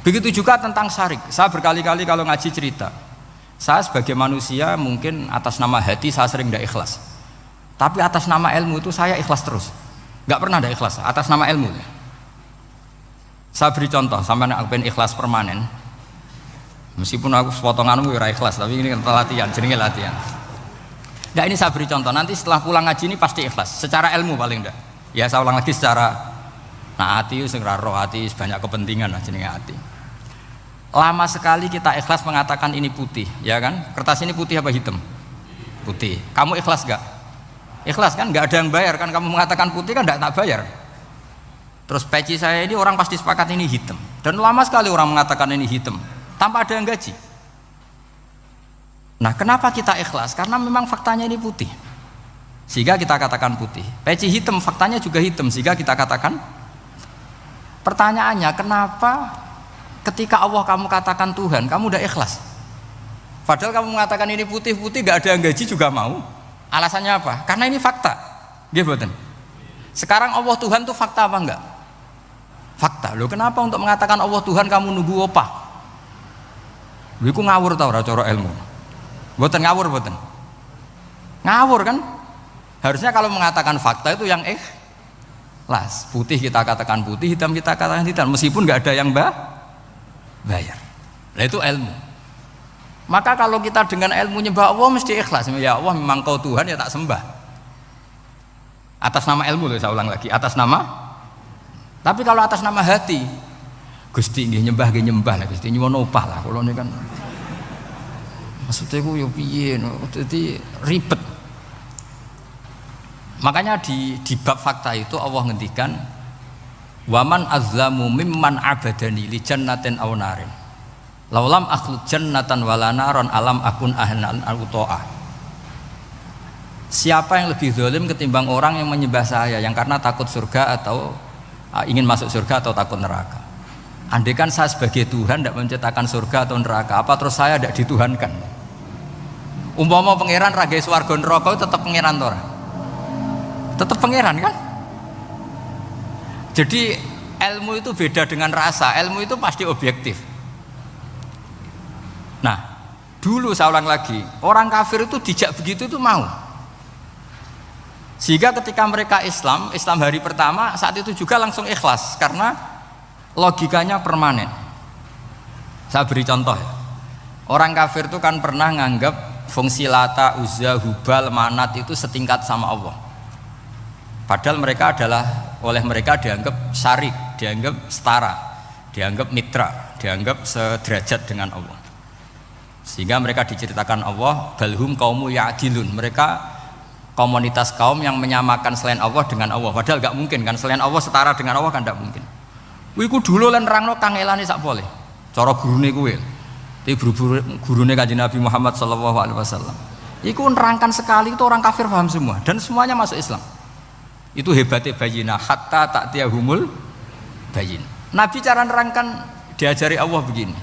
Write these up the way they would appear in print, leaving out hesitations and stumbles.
Begitu juga tentang syirik. Saya berkali-kali kalau ngaji cerita, saya sebagai manusia mungkin atas nama hati saya sering tidak ikhlas, tapi atas nama ilmu itu saya ikhlas terus, nggak pernah tidak ikhlas atas nama ilmu. Saya beri contoh, sampai aku pengen ikhlas permanen, meskipun aku sepotonganmu ya ikhlas, tapi ini latihan, jenenge latihan. Nah ini saya beri contoh, nanti setelah pulang ngaji ini pasti ikhlas, secara ilmu paling enggak. Ya saya ulang lagi secara, nah hati segera roh hati banyak kepentingan lah jenenge hati. Lama sekali kita ikhlas mengatakan ini putih, ya kan? Kertas ini putih apa hitam? Putih. Kamu ikhlas gak? Ikhlas kan? Gak ada yang bayar kan? Kamu mengatakan putih kan? Gak tak bayar. Terus peci saya ini orang pasti sepakat ini hitam. Dan lama sekali orang mengatakan ini hitam, tanpa ada yang gaji. Nah, kenapa kita ikhlas? Karena memang faktanya ini putih, sehingga kita katakan putih. Peci hitam, faktanya juga hitam, sehingga kita katakan. Pertanyaannya, kenapa ketika Allah kamu katakan Tuhan, kamu udah ikhlas? Padahal kamu mengatakan ini putih-putih, gak ada yang gaji juga mau. Alasannya apa? Karena ini fakta. Gitu. Sekarang Allah Tuhan itu fakta apa enggak? Fakta. Loh, kenapa untuk mengatakan Allah Tuhan kamu nunggu opah? Lho iku ngawur tau ora cara ilmu. Boten ngawur boten. Ngawur kan? Harusnya kalau mengatakan fakta itu yang ikhlas. Putih kita katakan putih, hitam kita katakan hitam, meskipun nggak ada yang bayar. Nah itu ilmu. Maka kalau kita dengan ilmu nyembah Allah mesti ikhlas. Ya Allah memang kau Tuhan ya tak sembah. Atas nama ilmu loh, saya ulang lagi, atas nama. Tapi kalau atas nama hati, Gusti nggih nyembah lah Gusti nyuwun opah lah kula ini kan. Maksudnya ku yo piye no, jadi ribet. Makanya di bab fakta itu Allah ngendikan waman azlamu mimman abadani li jannatin aw narin laulam akhluq jannatan wala naron alam akun ahlan al-uto'ah. Siapa yang lebih zalim ketimbang orang yang menyembah saya yang karena takut surga atau ingin masuk surga atau takut neraka. Andai kan saya sebagai Tuhan tidak menciptakan surga atau neraka, apa terus saya tidak dituhankan? Umpama pangeran ragai swarga neraka itu tetap pangeran tora, tetap pangeran kan? Jadi ilmu itu beda dengan rasa, ilmu itu pasti objektif. Nah, dulu saya ulang lagi, orang kafir itu dijak begitu itu mau. Sehingga ketika mereka Islam hari pertama saat itu juga langsung ikhlas karena logikanya permanen. Saya beri contoh ya. Orang kafir itu kan pernah nganggap fungsi Lata, Uzza, Hubal, Manat itu setingkat sama Allah. Padahal mereka oleh mereka dianggap syarik, dianggap setara, dianggap mitra, dianggap sederajat dengan Allah. Sehingga mereka diceritakan Allah balhum qaumu ya'dilun. Mereka komunitas kaum yang menyamakan selain Allah dengan Allah. Padahal gak mungkin kan, selain Allah setara dengan Allah kan gak mungkin. Iku dulu lan nerangno kangelane sak boleh. Cara gurune kuwi. Tapi gurune Kanjeng Nabi Muhammad sallallahu alaihi wasallam. Iku nerangkan sekali itu orang kafir paham semua dan semuanya masuk Islam. Itu hebatnya bayina hatta ta'tiyahumul bayin. Nabi cara nerangkan diajari Allah begini.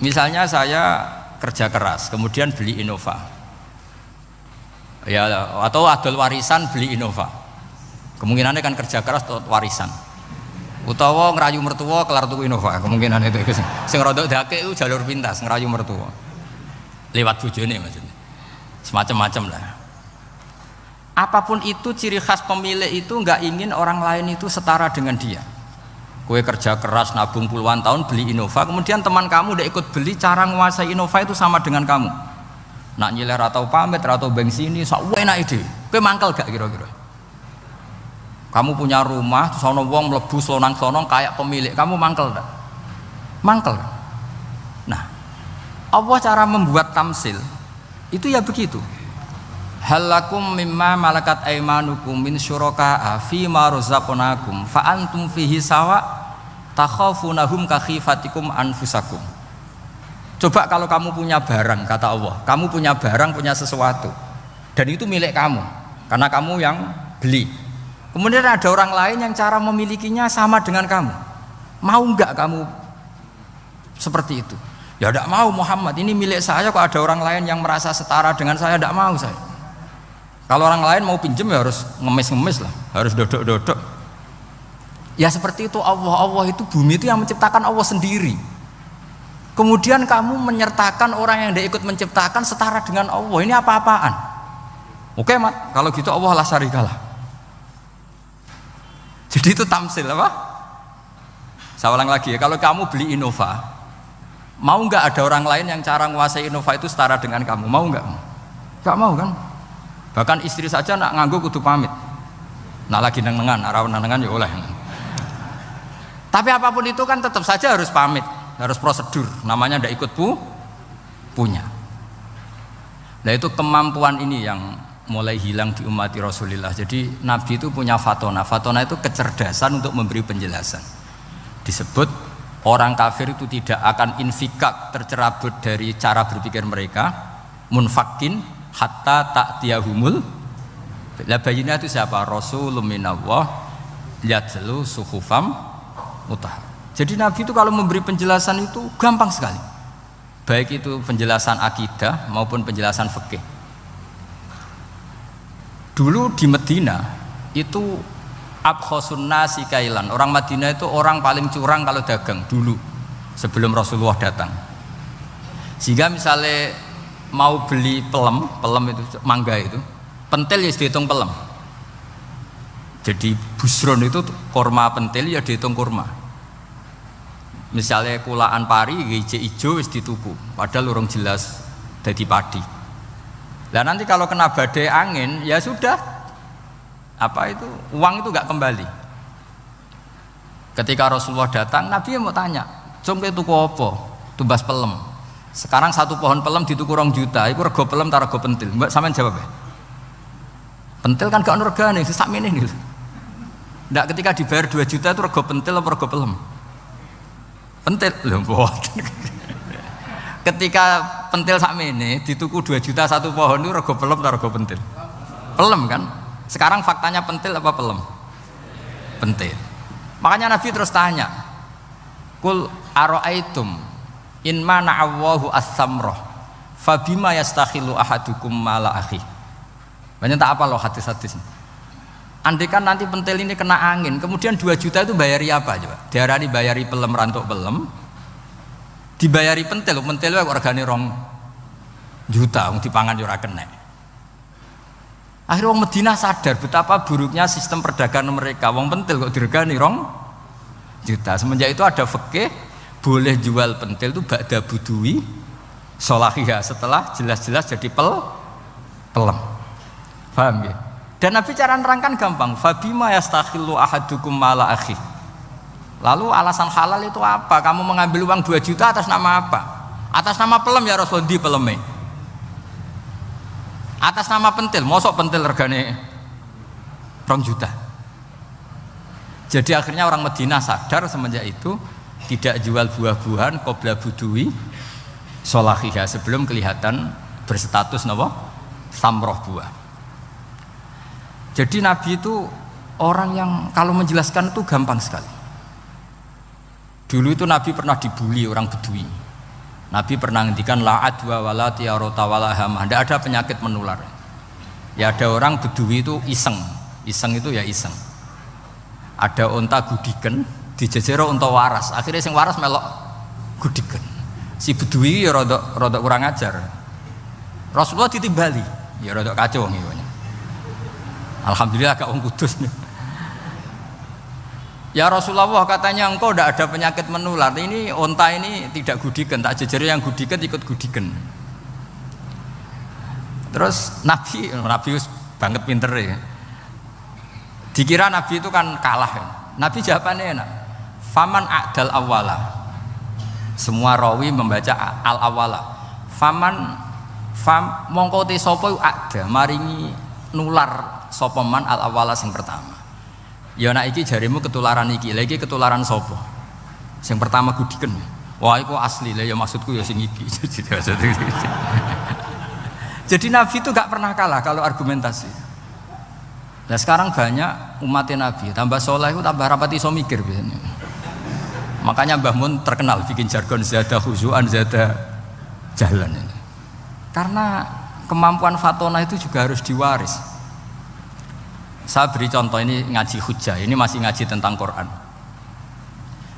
Misalnya saya kerja keras, kemudian beli Innova. Ya, atau adol warisan beli Innova. Kemungkinannya kan kerja keras atau warisan. Utawa ngerayu mertua kelar tuku Innova, kemungkinan itu sing rodok dake itu jalur pintas ngerayu mertua lewat bojone maksudnya, semacam-macam lah. Apapun itu ciri khas pemilik itu nggak ingin orang lain itu setara dengan dia. Kue kerja keras nabung puluhan tahun beli Innova, kemudian teman kamu udah ikut beli, cara menguasai Innova itu sama dengan kamu. Nak nyiler atau pamit atau bensin ini sak enak ide. Kue mangkel gak kira-kira? Kamu punya rumah, terus ono wong mlebu slonang-slonong kayak pemilik, kamu mangkel enggak? Mangkel. Nah, Allah cara membuat tamsil itu ya begitu. Halakum mimma malakat aimanukum min syuraka'a fi ma razaqnakum fa antum fihi sawa takhafunahum ka khifatikum anfusakum. Coba kalau kamu punya barang, kata Allah, kamu punya barang, punya sesuatu dan itu milik kamu karena kamu yang beli. Kemudian ada orang lain yang cara memilikinya sama dengan kamu. Mau enggak kamu seperti itu? Ya enggak mau Muhammad, ini milik saya kok ada orang lain yang merasa setara dengan saya, enggak mau saya. Kalau orang lain mau pinjem ya harus ngemis-ngemis lah, harus dodok-dodok. Ya seperti itu Allah itu bumi itu yang menciptakan Allah sendiri. Kemudian kamu menyertakan orang yang tidak ikut menciptakan setara dengan Allah. Ini apa-apaan? Oke mat, kalau gitu Allah la syarikalah. Jadi itu tamsil apa? Saya ulang lagi ya, kalau kamu beli Innova, mau nggak ada orang lain yang cara menguasai Innova itu setara dengan kamu? Mau nggak? Nggak mau kan? Bahkan istri saja nak nganggo kudu pamit. Nak lagi nengan, arah nengan ya oleh. Tapi apapun itu kan tetap saja harus pamit, harus prosedur. Namanya ndak ikut punya. Nah itu kemampuan ini yang mulai hilang di umat Rasulullah. Jadi Nabi itu punya fatona. Fatona itu kecerdasan untuk memberi penjelasan. Disebut orang kafir itu tidak akan infikak, tercerabut dari cara berpikir mereka, munfakin hatta ta'tiyahumul. La bayina itu siapa? Rasulun minallah yatlu suhufam mutahhar. Jadi Nabi itu kalau memberi penjelasan itu gampang sekali. Baik itu penjelasan akidah maupun penjelasan fikih. Dulu di Medina itu abkhosun nasi kailan. Orang Madinah itu orang paling curang kalau dagang dulu sebelum Rasulullah datang. Sehingga misalnya mau beli pelem itu mangga itu, pentil ya dihitung pelem. Jadi busron itu kurma pentil ya dihitung kurma. Misalnya kulaan pari hijau wis dituku, padahal urung jelas dadi padi. Nah nanti kalau kena badai angin ya sudah, apa itu uang itu nggak kembali. Ketika Rasulullah datang, Nabi mau tanya, "Cung tuku apa?" Tumbas pelem. Sekarang satu pohon pelem dituku 2 juta, itu rego pelem ta rego pentil? Mbak sampean jawab ya. Pentil kan gak ono regane, sakmene iki. Ndak ketika dibayar 2 juta itu rego pentil apa rego pelem? Pentil lho mboten. Ketika pentil sakmene dituku 2 juta satu pohon itu rego pelem atau rego pentil? Pelem kan? Sekarang faktanya pentil apa pelem? Pentil. Makanya Nabi terus tanya, "Kul ara'aitum in mana'allahu as-samrah fabima yastakhilu ahadukum mala akhi." Banyak tak apa loh hadis-hadis. Andai kan nanti pentil ini kena angin, kemudian 2 juta itu bayari apa coba? Diarani bayari pelem rantuk pelem, dibayari pentil itu regane 2 juta, dipangan ora kena. Akhirnya wong Madinah sadar betapa buruknya sistem perdagangan mereka. Wong pentil kok diregani 2 juta. Semenjak itu ada fikih boleh jual pentil itu ba'da budui sholahiyah, setelah jelas-jelas jadi pelem. Paham ya? Dan Nabi cara nerangkan gampang. Fabima yastakhillu ahadukum mala akhi. Lalu alasan halal itu apa? Kamu mengambil uang 2 juta atas nama apa? Atas nama pelem ya Rasul, di peleme. Atas nama pentil, mosok pentil regane 2 juta. Jadi akhirnya orang Madinah sadar semenjak itu tidak jual buah-buahan qobla budui sholahiyah, sebelum kelihatan berstatus napa? Samroh buah. Jadi Nabi itu orang yang kalau menjelaskan itu gampang sekali. Dulu itu Nabi pernah dibully orang Bedui. Nabi pernah ngendikan la adwa wala tiarota wala hamah. Tidak ada penyakit menular. Ya ada orang Bedui itu iseng. Iseng itu ya iseng. Ada unta gudiken, dijejero unta waras. Akhirnya sing waras melok gudiken. Si Bedui ya rodok kurang ajar. Rasulullah ditimbali. Ya rodok kacau ngiwanya. Alhamdulillah gak wong kudus nih. Ya Rasulullah, katanya engkau tidak ada penyakit menular. Ini onta ini tidak gudiken, tak jejeri yang gudiken ikut gudiken. Terus Nabi banget pinter ya. Dikira Nabi itu kan kalah ya. Nabi jawabannya enak. Faman a'dal awala. Semua rawi membaca al awala. Mongko te sapa a'da maringi nular sapa man al awala sing pertama. Ya nek iki jarimu ketularan iki, lha iki ketularan sapa? Sing pertama gudiken. Wah iku asli, lah ya maksudku ya sing iki. Jadi Nabi itu gak pernah kalah kalau argumentasi. Nah sekarang banyak umatnya Nabi, tambah soleh itu tambah rapat iso mikir biasanya. Makanya Mbah Mun terkenal bikin jargon zada khusyuan zada jalan ini. Karena kemampuan fatona itu juga harus diwaris. Saya beri contoh, ini ngaji hujjah, ini masih ngaji tentang Quran.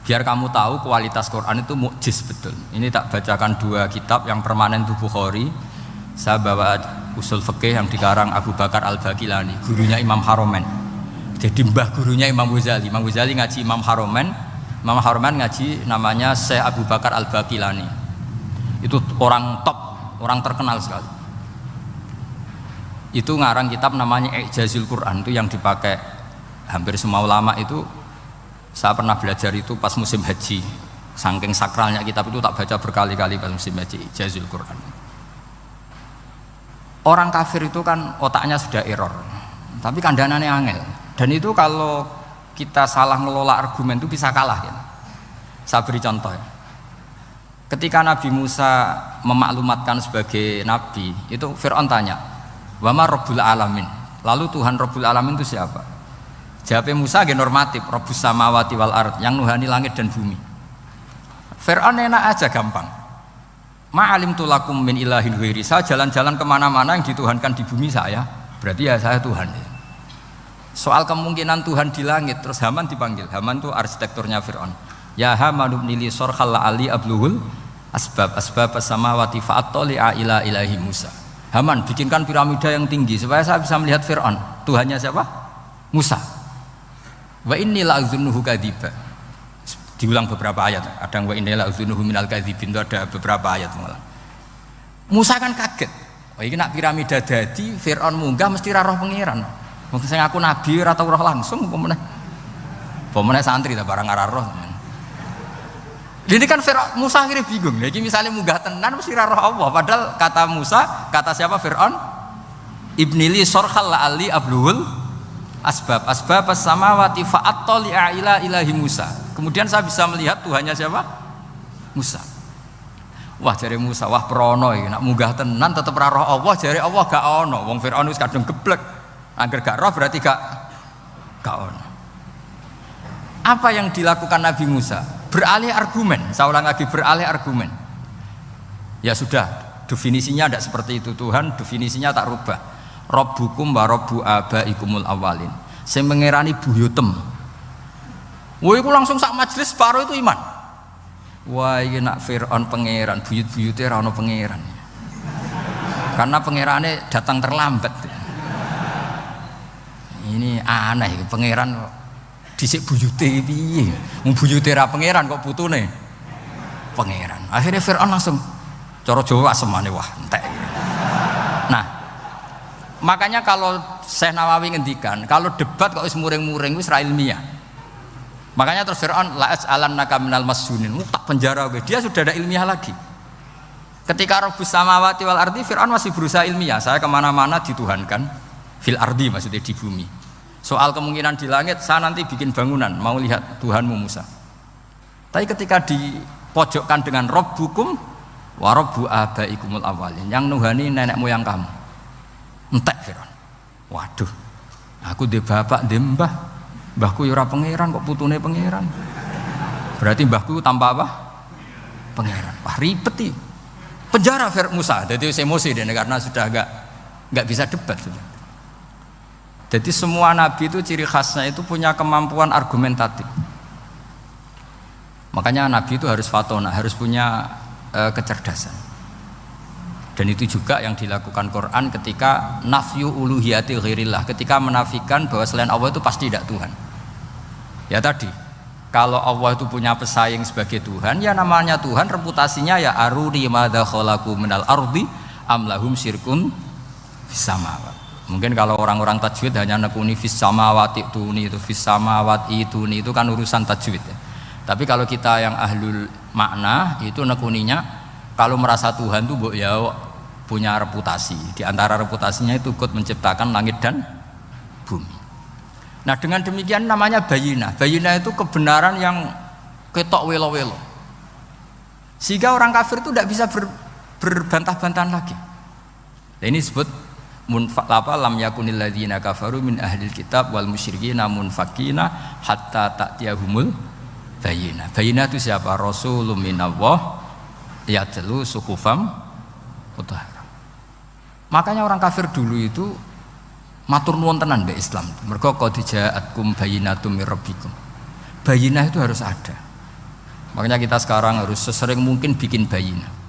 Biar kamu tahu kualitas Quran itu mukjiz betul. Ini tak bacakan 2 kitab yang permanen itu Bukhari. Saya bawa usul fikih yang dikarang Abu Bakar Al-Baqilani, gurunya Imam Haromen. Jadi mbah gurunya Imam Ghazali. Imam Ghazali ngaji Imam Haromen. Imam Haromen ngaji namanya Syekh Abu Bakar Al-Baqilani. Itu orang top, orang terkenal sekali. Itu ngarang kitab namanya I'jazul Quran, itu yang dipakai hampir semua ulama itu. Saya pernah belajar itu pas musim haji. Saking sakralnya kitab itu tak baca berkali-kali pas musim haji, I'jazul Quran. Orang kafir itu kan otaknya sudah error, tapi kandanannya angel. Dan itu kalau kita salah ngelola argumen itu bisa kalah gitu. Saya beri contoh ya. Ketika Nabi Musa memaklumatkan sebagai nabi, itu Fir'aun tanya, "Wa ma Rabbul Alamin?" Lalu Tuhan Rabbul Alamin itu siapa? Jawabnya Musa ge normatif, Rabbus samawati wal ard, yang nuhani langit dan bumi. Fir'aun enak aja, gampang. Ma'alimtu lakum min ilahin ghairi. Saya jalan-jalan kemana-mana yang dituhankan di bumi saya, berarti ya saya Tuhan. Soal kemungkinan Tuhan di langit, terus Haman dipanggil. Haman itu arsitekturnya Fir'aun. Ya Haman ibnili sorkhal la'ali abluhul asbab as-samawati fa'attali'a ila ilahi Musa. Haman, bikinkan piramida yang tinggi supaya saya bisa melihat Fir'aun. Tuhannya siapa? Musa. Wa inni la'adzunuhu kadziba. Diulang beberapa ayat. Ada wa inni la'adzunuhu minal kadzibin, itu ada beberapa ayat malah. Musa kan kaget. Oh ini nak piramida dadi Fir'aun munggah mesti ra roh pangeran. Mungkin saya ngaku nabi ora tau roh langsung pemenang santri ta barang ora roh. Ini kan Fir'aun, Musa akhirnya bingung. Lagi misalnya munggah tenan mesti ra roh Allah. Padahal kata Musa, kata siapa Fir'aun? Ibnili sorkhal la'ali abluhul asbab as-samawati fa'attali'a ila ilahi Musa. Kemudian saya bisa melihat Tuhannya siapa? Musa. Wah jare Musa, wah prono iki nak munggah tenan tetep ra roh Allah, jare Allah gak ono. Wong Firaun wis kadung geblek. Angger gak roh berarti gak ono. Apa yang dilakukan Nabi Musa? Beralih argumen. Saya ulang lagi, beralih argumen. Ya sudah, definisinya tidak seperti itu. Tuhan definisinya tak rubah. Rabbukum wa rabbu abaikumul awalin. Sing mengerani buyutem. Wah iku langsung sak majelis separuh itu iman. Wah iki nak Fir'aun pangeran, buyut-buyute ora ono pangeran. Karena pangerane datang terlambat. Ini aneh, pangeran dhisik buyute piye? Wong buyute ra pangeran kok putune pangeran. Akhirnya Fir'aun langsung cara Jawa asemane wah entek. Nah, makanya kalau Syekh Nawawi ngendikan, kalau debat kok wis muring-muring wis ra ilmiah. Makanya terus Fir'aun la'as alannaka minal masjunin, tak penjara gue. Dia sudah ada ilmiah lagi. Ketika Rabbus samawati wal ardi, Fir'aun masih berusaha ilmiah. Saya kemana-mana dituhankan fil ardi, maksudnya di bumi. Soal kemungkinan di langit, saya nanti bikin bangunan mau lihat Tuhanmu Musa. Tapi ketika dipojokkan dengan Rabbukum wa rabbu abaikumul awalin, yang nuhani nenek moyang kamu, entek Fir'aun. Waduh, aku di bapak di mbah, mbahku ora pangeran kok putune pangeran. Berarti mbahku tanpa apa? Pangeran. Wah ribet nih. Penjara Musa. Jadi emosi dia karena sudah enggak bisa debat sudah. Jadi semua nabi itu ciri khasnya itu punya kemampuan argumentatif. Makanya nabi itu harus fatona, harus punya kecerdasan. Dan itu juga yang dilakukan Quran ketika nafyu uluhiyati ghairillah, ketika menafikan bahwa selain Allah itu pasti tidak Tuhan. Ya tadi, kalau Allah itu punya pesaing sebagai Tuhan, ya namanya Tuhan, reputasinya ya aruri madza khalaqu minal ardi am lahum syirkun fis samawat. Mungkin kalau orang-orang tajwid hanya nekuni fis samawati tuni, itu fis samawati tuni, itu kan urusan tajwid ya. Tapi kalau kita yang ahlul makna itu nekuninya kalau merasa Tuhan itu ya punya reputasi. Di antara reputasinya itu ikut menciptakan langit dan bumi. Nah dengan demikian namanya bayinah. Bayinah itu kebenaran yang ketok welo-welo. Sehingga orang kafir itu tidak bisa berbantah-bantahan lagi. Nah, ini disebut lam yakunil ladzina kafaru min ahlil kitab wal musyrikina munfakina hatta ta'tiyahumul bayinah. Bayinah itu siapa? Rasulun minallah yatlu suhufam mutahharah. Makanya orang kafir dulu itu matur nuwun tenan mbek Islam. Mergo qad ja'atkum bayyinatum mir rabbikum. Bayinah itu harus ada. Makanya kita sekarang harus sesering mungkin bikin bayinah.